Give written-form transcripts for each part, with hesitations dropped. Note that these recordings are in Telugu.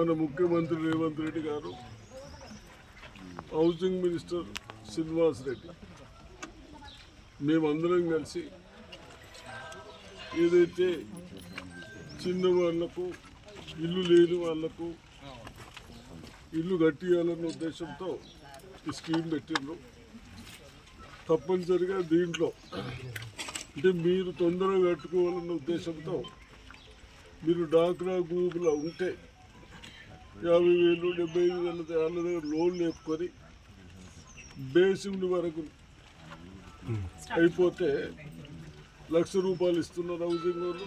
మన ముఖ్యమంత్రి రేవంత్ రెడ్డి గారు, హౌసింగ్ మినిస్టర్ శ్రీనివాస్ రెడ్డి మేమందరం కలిసి ఏదైతే చిన్న వాళ్లకు ఇల్లు లేని వాళ్లకు ఇల్లు కట్టియాలన్న ఉద్దేశంతో ఈ స్కీమ్ పెట్టిండ్రు. తప్పనిసరిగా దీంట్లో అంటే మీరు తొందరగా కట్టుకోవాలన్న ఉద్దేశంతో మీరు డాక్రా గ్రూపులో ఉంటే 50,000 75,000 వాళ్ళ దగ్గర లోన్ లేపుకొని బేసిక్ వరకు అయిపోతే ₹1,00,000 ఇస్తున్నారు హౌసింగ్ వాళ్ళు.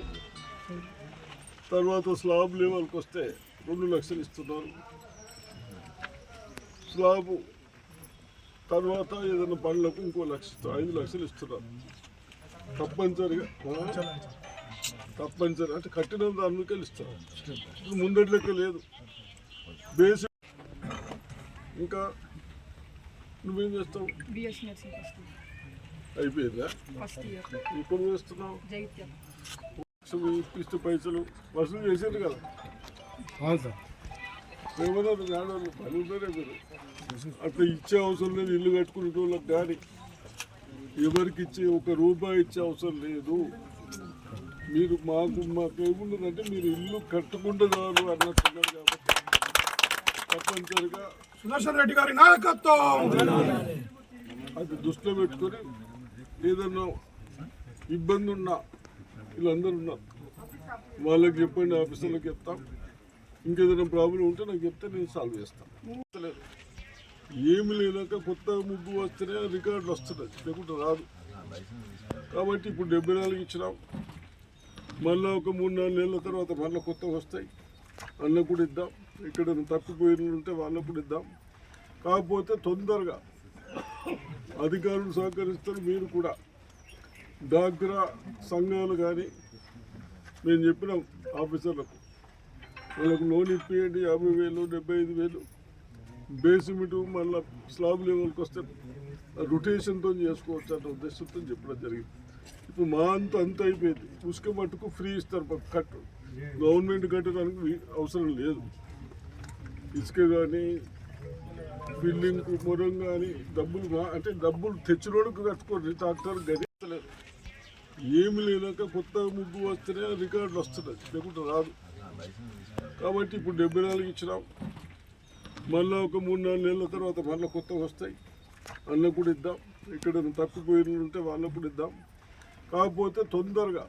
తర్వాత స్లాబ్ లెవెల్కి వస్తే 2 లక్షలు ఇస్తున్నారు. స్లాబ్ తర్వాత ఏదైనా పనులకు ఇంకో 5 లక్షలు ఇస్తున్నారు. తప్పనిసరిగా అంటే కట్టినంత అందుకే ఇస్తారు. ముందటి లెక్క లేదు. బేసిక్ ఇంకా నువ్వేం చేస్తావు? అయిపోయిందా? ఇప్పుడు చేస్తున్నావు ఇప్పిస్తే పైసలు వసూలు చేసేది కదా. ఏమన్నారు ఆడవాళ్ళు పని ఉంటారే మీరు అట్లా ఇచ్చే అవసరం లేదు. ఇల్లు కట్టుకునే వాళ్ళకి కానీ ఎవరికి ఇచ్చే ₹1 ఇచ్చే అవసరం లేదు. మీరు మాకేముండదంటే మీరు ఇల్లు కట్టుకుంటే చాలు అన్నట్టున్నారు. కాబట్టి తప్పనిసరిగా సుదర్శన్ రెడ్డి గారి నాయకత్వం అది దృష్టిలో పెట్టుకొని ఏదన్నా ఇబ్బంది ఉన్నా వీళ్ళందరూ ఉన్నారు వాళ్ళకి చెప్పండి, ఆఫీసర్లకు చెప్తాం. ఇంకేదైనా ప్రాబ్లం ఉంటే నాకు చెప్తే నేను సాల్వ్ చేస్తాను. ఏమి లేనాక కొత్త ముగ్గు వస్తేనే రికార్డులు వస్తున్నాయి, లేకుంటే రాదు. కాబట్టి ఇప్పుడు 74 ఇచ్చినాం. మళ్ళీ ఒక 3-4 నెలల తర్వాత మళ్ళీ కొత్తగా వస్తాయి. వాళ్ళకు కూడా ఇద్దాం. ఇక్కడ తప్పిపోయిన ఉంటే వాళ్ళకు కూడా ఇద్దాం. కాకపోతే తొందరగా అధికారులు సహకరిస్తారు. మీరు కూడా డాక్రా సంఘాలు కానీ నేను చెప్పిన ఆఫీసర్లకు వాళ్ళకు లోన్ ఇప్పియండి. 50,000 75,000 బేసిమెంట్ మళ్ళీ స్లాబ్ లెవెల్కి వస్తే రొటేషన్తో చేసుకోవచ్చు అన్న ఉద్దేశంతో చెప్పడం జరిగింది. ఇప్పుడు మా అంత అయిపోయింది. ఉసుక మట్టుకు ఫ్రీ ఇస్తారు కట్టు. గవర్నమెంట్ కట్టడానికి అవసరం లేదు. ఇసుక కానీ బిల్డింగ్ మొరం కానీ డబ్బులు తెచ్చినోడుకు కట్టుకోండి. ట్రాక్టర్ గడిస్తలేదు. ఏమి లేనాక కొత్త ముగ్గు వస్తేనే రికార్డులు వస్తున్నాయి, లేకుంటే రాదు. కాబట్టి ఇప్పుడు 74 ఇచ్చినాం. మళ్ళీ ఒక 3-4 నెలల తర్వాత మళ్ళీ కొత్తగా వస్తాయి. వాళ్ళకు కూడా ఇద్దాం. ఇక్కడ తప్పిపోయిన ఉంటే వాళ్ళకు కూడా ఇద్దాం. కాకపోతే తొందరగా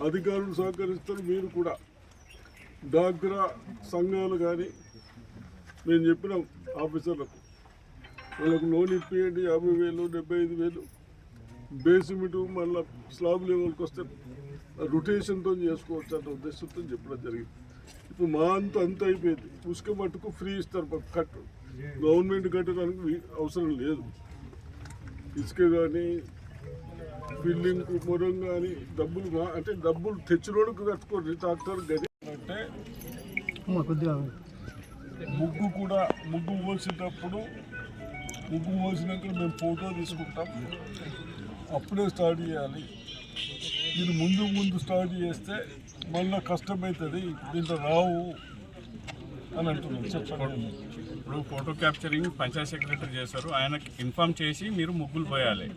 అధికారులు సహకరిస్తారు. మీరు కూడా డాక్రా సంఘాలు కానీ నేను చెప్పిన ఆఫీసర్లకు వాళ్ళకు లోన్ ఇప్పియండి. 50,000 75,000 బేసిమెంట్ మళ్ళీ స్లాబ్ లెవెల్కి వస్తే రొటేషన్తో చేసుకోవచ్చు అన్న ఉద్దేశంతో చెప్పడం జరిగింది. ఇప్పుడు మా అంత అయిపోయింది. ఉసుక మట్టుకు ఫ్రీ ఇస్తారు కట్టు. గవర్నమెంట్ కట్టడానికి అవసరం లేదు. ఇసుక కానీ బిల్డింగ్ మొరం కానీ డబ్బులు తెచ్చినోడుకు కట్టుకోండి. ట్రాక్టర్ గడి అంటే ముగ్గు పోసేటప్పుడు ముగ్గు పోసినాక మేము ఫోటో తీసుకుంటాం. అప్పుడే స్టార్ట్ చేయాలి. ఇది ముందు స్టార్ట్ చేస్తే మళ్ళీ కష్టమవుతుంది, దీంట్లో రావు అని అంటున్నాం. చెప్పండి. ఇప్పుడు ఫోటో క్యాప్చరింగ్ పంచాయత్ సెక్రటరీ చేస్తారు. ఆయనకి ఇన్ఫామ్ చేసి మీరు ముగ్గులు పోయాలి.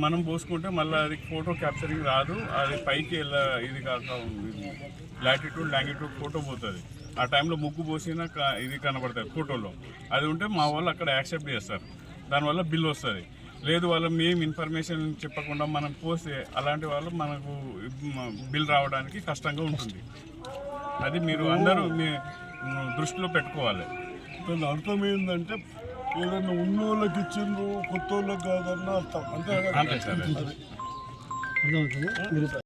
మనం పోసుకుంటే మళ్ళీ అది ఫోటో క్యాప్చరింగ్ రాదు. అది పైకి ఇది కాక లాటిట్యూడ్ లాంగిట్యూడ్ ఫోటో పోతుంది. ఆ టైంలో ముగ్గు పోసిన ఇది కనబడుతుంది ఫోటోలో. అది ఉంటే మా వాళ్ళు అక్కడ యాక్సెప్ట్ చేస్తారు. దానివల్ల బిల్ వస్తుంది. లేదు వాళ్ళు మేము ఇన్ఫర్మేషన్ చెప్పకుండా మనం పోస్తే అలాంటి వాళ్ళు మనకు బిల్ రావడానికి కష్టంగా ఉంటుంది. అది మీరు అందరూ మీ దృష్టిలో పెట్టుకోవాలి. దాని అర్థం ఏంటంటే ఏదైనా ఉన్నోళ్ళకి ఇచ్చిండ్రు, కొత్త వాళ్ళకి కాదన్న అర్థం. అంతే.